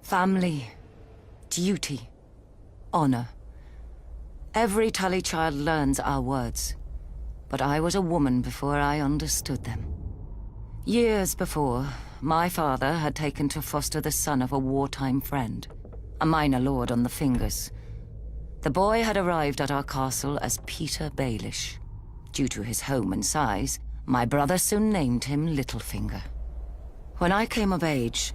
Family, duty, honor. Every Tully child learns our words, but I was a woman before I understood them. Years before, my father had taken to foster the son of a wartime friend, a minor lord on the Fingers. The boy had arrived at our castle as Peter Baelish. Due to his home and size, my brother soon named him Littlefinger. When I came of age,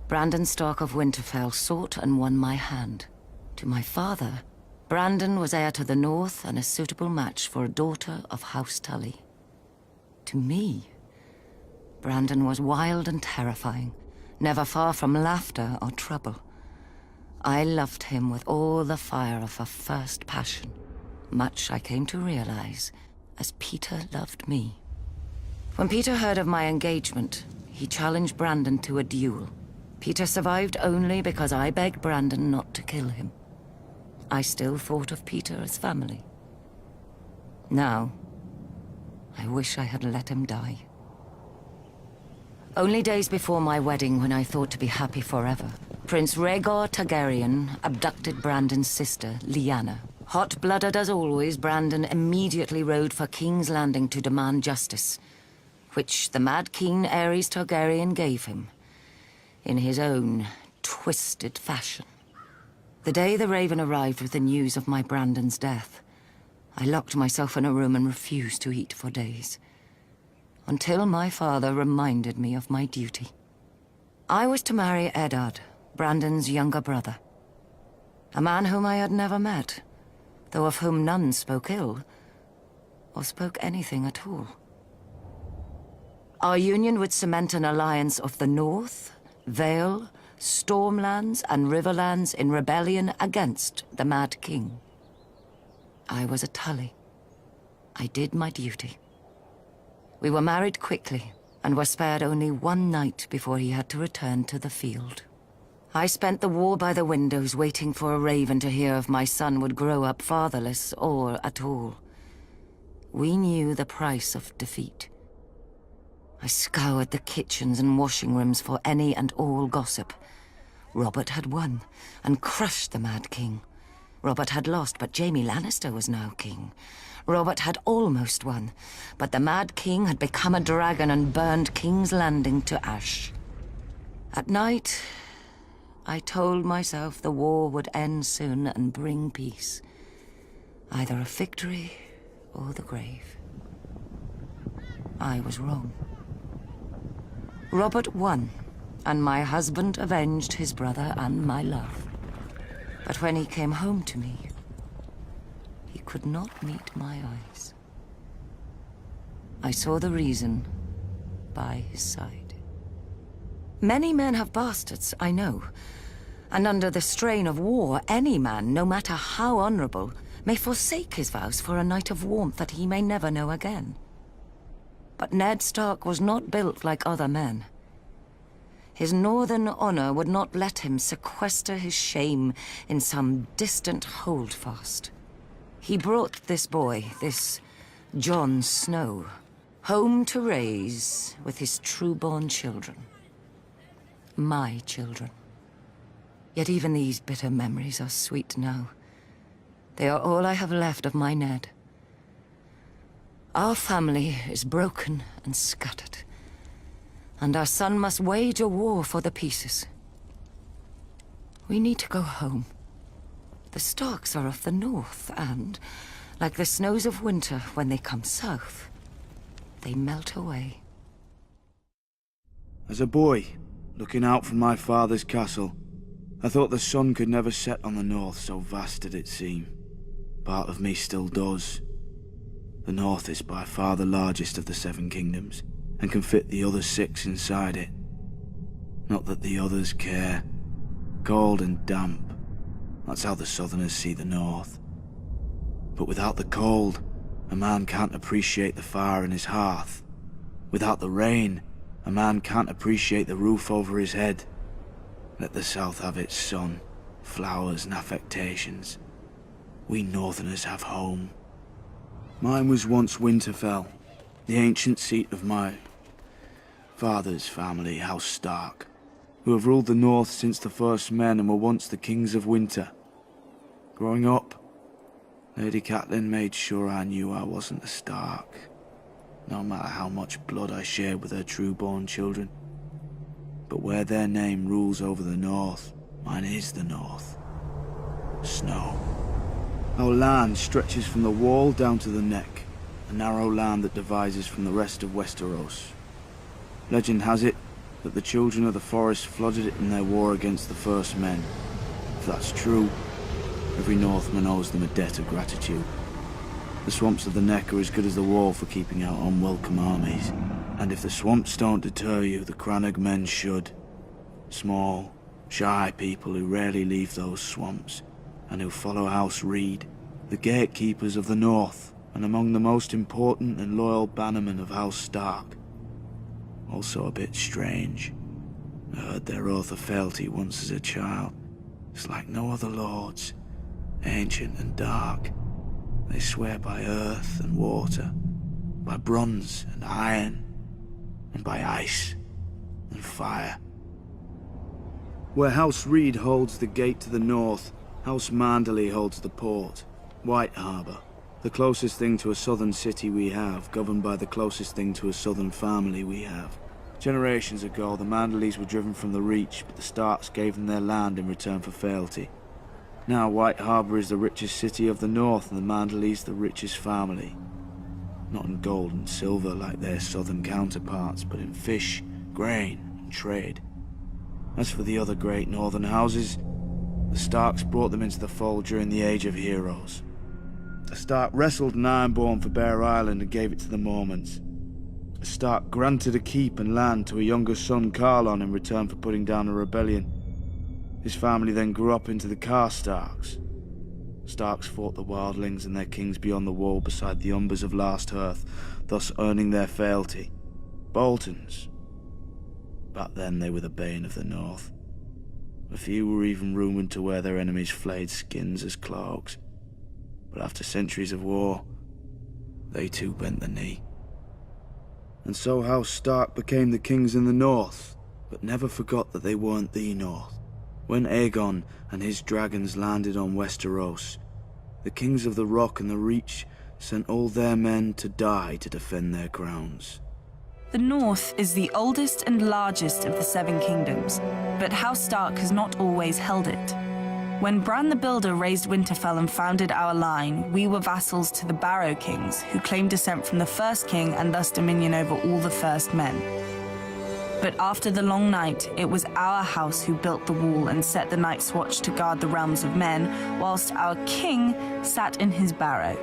Brandon Stark of Winterfell sought and won my hand. To my father, Brandon was heir to the north and a suitable match for a daughter of House Tully. To me, Brandon was wild and terrifying, never far from laughter or trouble. I loved him with all the fire of a first passion, much I came to realize as Peter loved me. When Peter heard of my engagement, he challenged Brandon to a duel. Peter survived only because I begged Brandon not to kill him. I still thought of Peter as family. Now, I wish I had let him die. Only days before my wedding, when I thought to be happy forever, Prince Rhaegar Targaryen abducted Brandon's sister, Lyanna. Hot-blooded as always, Brandon immediately rode for King's Landing to demand justice, which the Mad King Aerys Targaryen gave him, in his own twisted fashion. The day the Raven arrived with the news of my Brandon's death, I locked myself in a room and refused to eat for days, until my father reminded me of my duty. I was to marry Eddard, Brandon's younger brother, a man whom I had never met, though of whom none spoke ill, or spoke anything at all. Our union would cement an alliance of the North, Vale, Stormlands, and Riverlands in rebellion against the Mad King. I was a Tully. I did my duty. We were married quickly, and were spared only one night before he had to return to the field. I spent the war by the windows waiting for a raven to hear if my son would grow up fatherless or at all. We knew the price of defeat. I scoured the kitchens and washing rooms for any and all gossip. Robert had won and crushed the Mad King. Robert had lost, but Jaime Lannister was now king. Robert had almost won, but the Mad King had become a dragon and burned King's Landing to ash. At night, I told myself the war would end soon and bring peace. Either a victory or the grave. I was wrong. Robert won, and my husband avenged his brother and my love. But when he came home to me, he could not meet my eyes. I saw the reason by his side. Many men have bastards, I know. And under the strain of war, any man, no matter how honorable, may forsake his vows for a night of warmth that he may never know again. But Ned Stark was not built like other men. His northern honor would not let him sequester his shame in some distant holdfast. He brought this boy, this Jon Snow, home to raise with his true-born children. My children. Yet even these bitter memories are sweet now. They are all I have left of my Ned. Our family is broken and scattered, and our son must wage a war for the pieces. We need to go home. The Starks are of the north, and, like the snows of winter when they come south, they melt away. As a boy, looking out from my father's castle, I thought the sun could never set on the north, so vast did it seem. Part of me still does. The north is by far the largest of the Seven Kingdoms, and can fit the other 6 inside it. Not that the others care. Cold and damp. That's how the Southerners see the north. But without the cold, a man can't appreciate the fire in his hearth. Without the rain, a man can't appreciate the roof over his head. Let the south have its sun, flowers and affectations. We northerners have home. Mine was once Winterfell, the ancient seat of my father's family, House Stark. who have ruled the North since the first men and were once the kings of winter. Growing up, Lady Catelyn made sure I knew I wasn't a Stark, no matter how much blood I shared with her true-born children. But where their name rules over the North, mine is the North. Snow. Our land stretches from the Wall down to the Neck, a narrow land that divides us from the rest of Westeros. Legend has it that the children of the forest flooded it in their war against the First Men. If that's true, every Northman owes them a debt of gratitude. The swamps of the Neck are as good as the Wall for keeping out unwelcome armies. And if the swamps don't deter you, the Crannog men should. Small, shy people who rarely leave those swamps, and who follow House Reed, the gatekeepers of the North, and among the most important and loyal bannermen of House Stark. Also a bit strange. I heard their oath of fealty once as a child. It's like no other lords, ancient and dark. They swear by earth and water, by bronze and iron, and by ice and fire. Where House Reed holds the gate to the north, House Manderley holds the port, White Harbour, the closest thing to a southern city we have, governed by the closest thing to a southern family we have. Generations ago, the Manderleys were driven from the Reach, but the Starks gave them their land in return for fealty. Now White Harbour is the richest city of the north, and the Manderleys the richest family. Not in gold and silver like their southern counterparts, but in fish, grain, and trade. As for the other great northern houses, the Starks brought them into the fold during the Age of Heroes. A Stark wrestled an Ironborn for Bear Island and gave it to the Mormonts. A Stark granted a keep and land to a younger son, Carlon, in return for putting down a rebellion. His family then grew up into the Karstarks. Starks fought the Wildlings and their kings beyond the Wall beside the Umbers of Last Hearth, thus earning their fealty. Boltons. Back then they were the bane of the North. A few were even rumoured to wear their enemies' flayed skins as cloaks. But after centuries of war, they too bent the knee. And so House Stark became the kings in the North, but never forgot that they weren't the North. When Aegon and his dragons landed on Westeros, the kings of the Rock and the Reach sent all their men to die to defend their crowns. The North is the oldest and largest of the Seven Kingdoms, but House Stark has not always held it. When Bran the Builder raised Winterfell and founded our line, we were vassals to the Barrow Kings, who claimed descent from the First King and thus dominion over all the First Men. But after the Long Night, it was our house who built the wall and set the Night's Watch to guard the realms of men, whilst our king sat in his barrow.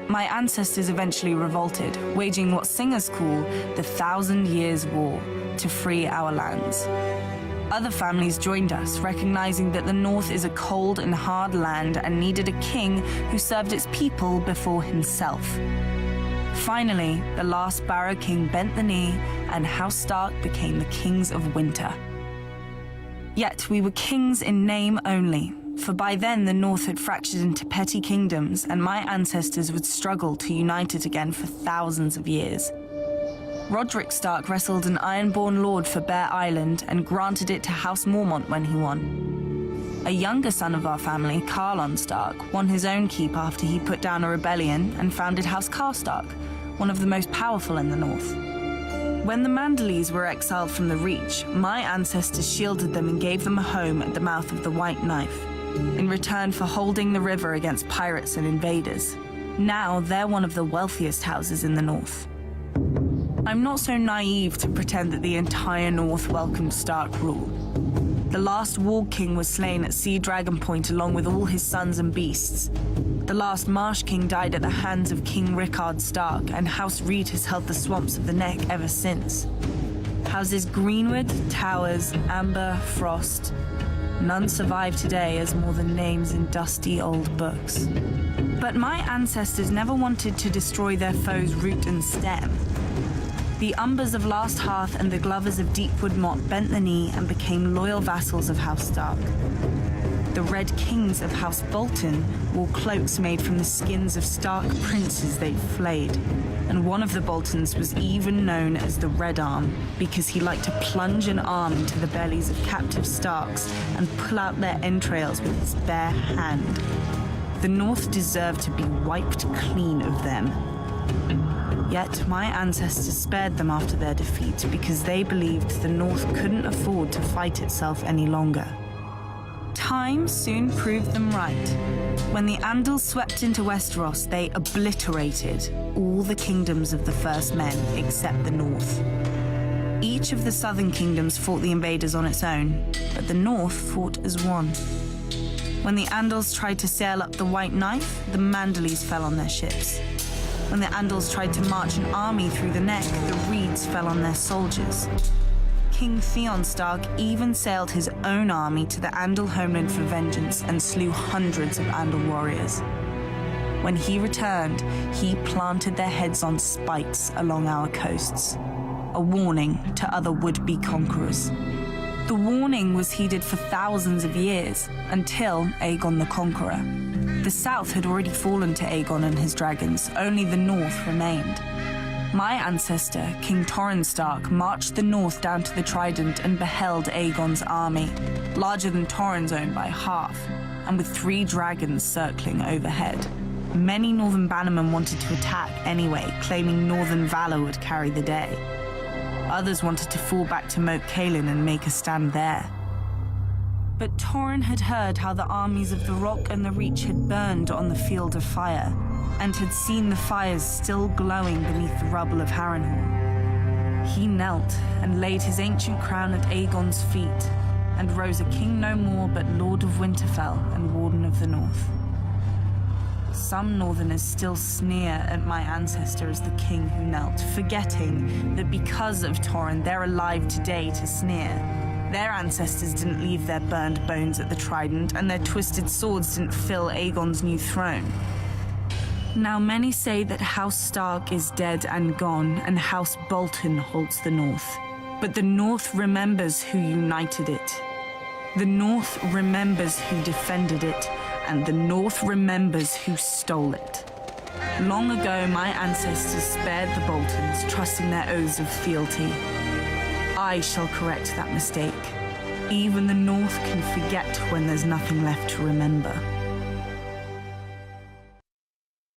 My ancestors eventually revolted, waging what singers call the 1,000 Years' War, to free our lands. Other families joined us, recognizing that the North is a cold and hard land and needed a king who served its people before himself. Finally, the last Barrow King bent the knee, and House Stark became the kings of winter. Yet we were kings in name only, for by then the North had fractured into petty kingdoms, and my ancestors would struggle to unite it again for thousands of years. Roderick Stark wrestled an Ironborn lord for Bear Island and granted it to House Mormont when he won. A younger son of our family, Carlon Stark, won his own keep after he put down a rebellion and founded House Karstark, one of the most powerful in the North. When the Manderleys were exiled from the Reach, my ancestors shielded them and gave them a home at the mouth of the White Knife, in return for holding the river against pirates and invaders. Now they're one of the wealthiest houses in the North. I'm not so naive to pretend that the entire North welcomed Stark rule. The last Warg King was slain at Sea Dragon Point along with all his sons and beasts. The last Marsh King died at the hands of King Rickard Stark, and House Reed has held the swamps of the Neck ever since. Houses Greenwood, Towers, Amber, Frost. None survive today as more than names in dusty old books. But my ancestors never wanted to destroy their foes' root and stem. The Umbers of Last Hearth and the Glovers of Deepwood Motte bent the knee and became loyal vassals of House Stark. the Red Kings of House Bolton wore cloaks made from the skins of Stark princes they'd flayed. And one of the Boltons was even known as the Red Arm because he liked to plunge an arm into the bellies of captive Starks and pull out their entrails with his bare hand. The North deserved to be wiped clean of them. Yet my ancestors spared them after their defeat because they believed the North couldn't afford to fight itself any longer. Time soon proved them right. When the Andals swept into Westeros, they obliterated all the kingdoms of the First Men except the North. Each of the southern kingdoms fought the invaders on its own, but the North fought as one. When the Andals tried to sail up the White Knife, the Manderleys fell on their ships. When the Andals tried to march an army through the Neck, the Reeds fell on their soldiers. King Theon Stark even sailed his own army to the Andal homeland for vengeance and slew hundreds of Andal warriors. When he returned, he planted their heads on spikes along our coasts, a warning to other would-be conquerors. The warning was heeded for thousands of years, until Aegon the Conqueror. The south had already fallen to Aegon and his dragons, only the north remained. My ancestor, King Torrhen Stark, marched the north down to the Trident and beheld Aegon's army, larger than Torrhen's own by half, and with 3 dragons circling overhead. Many northern bannermen wanted to attack anyway, claiming northern valor would carry the day. Others wanted to fall back to Moat Cailin and make a stand there. But Torrhen had heard how the armies of the Rock and the Reach had burned on the Field of Fire, and had seen the fires still glowing beneath the rubble of Harrenhal. He knelt and laid his ancient crown at Aegon's feet, and rose a king no more but Lord of Winterfell and Warden of the North. Some Northerners still sneer at my ancestor as the king who knelt, forgetting that because of Torrhen, they're alive today to sneer. Their ancestors didn't leave their burned bones at the Trident, and their twisted swords didn't fill Aegon's new throne. Now many say that House Stark is dead and gone, and House Bolton holds the North. But the North remembers who united it. The North remembers who defended it, and the North remembers who stole it. Long ago, my ancestors spared the Boltons, trusting their oaths of fealty. I shall correct that mistake. Even the North can forget when there's nothing left to remember.